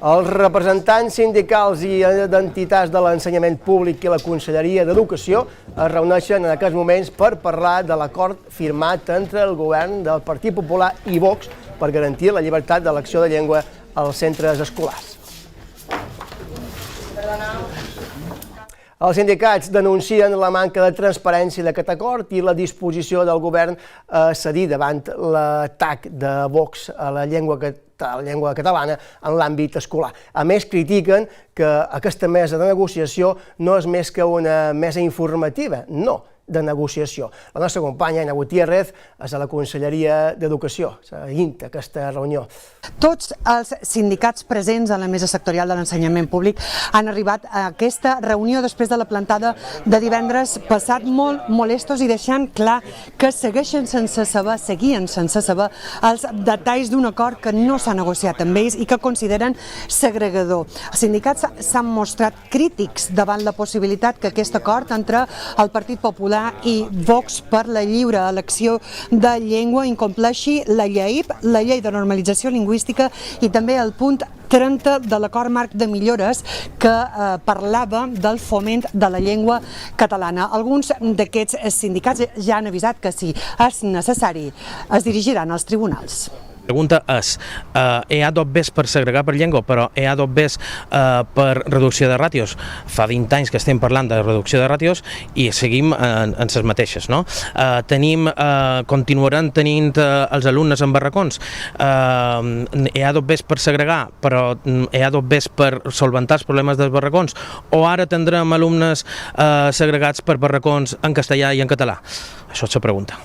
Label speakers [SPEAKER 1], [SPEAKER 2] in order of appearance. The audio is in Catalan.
[SPEAKER 1] Els representants sindicals i d'entitats de l'ensenyament públic i la Conselleria d'Educació es reuneixen en aquests moments per parlar de l'acord firmat entre el govern del Partit Popular i Vox per garantir la llibertat d'elecció de llengua als centres escolars. Els sindicats denuncien la manca de transparència d'aquest acord i la disposició del govern a cedir davant l'atac de Vox a la llengua catalana en l'àmbit escolar. A més, critiquen que aquesta mesa de negociació no és més que una mesa informativa, no de negociació. La nostra companya, Ana Gutiérrez, és a la Conselleria d'Educació, seguint aquesta reunió.
[SPEAKER 2] Tots els sindicats presents a la mesa sectorial de l'ensenyament públic han arribat a aquesta reunió després de la plantada de divendres passat, molt molestos i deixant clar que seguien sense saber els detalls d'un acord que no s'ha negociat amb ells i que consideren segregador. Els sindicats s'han mostrat crítics davant la possibilitat que aquest acord entre el Partit Popular i Vox per la lliure elecció de llengua incompleixi la LEIP, la Llei de Normalització Lingüística, i també el punt 30 de l'acord marc de millores que parlava del foment de la llengua catalana. Alguns d'aquests sindicats ja han avisat que si és necessari es dirigiran als tribunals.
[SPEAKER 3] La pregunta és, hi ha dobbers per segregar per llengua, però hi ha dobbers per reducció de ràtios? Fa 20 anys que estem parlant de reducció de ràtios i seguim en les mateixes, no? Continuaran tenint els alumnes en barracons? Hi ha dobbers per segregar, però hi ha dobbers per solventar els problemes dels barracons? O ara tindrem alumnes segregats per barracons en castellà i en català? Això és la pregunta.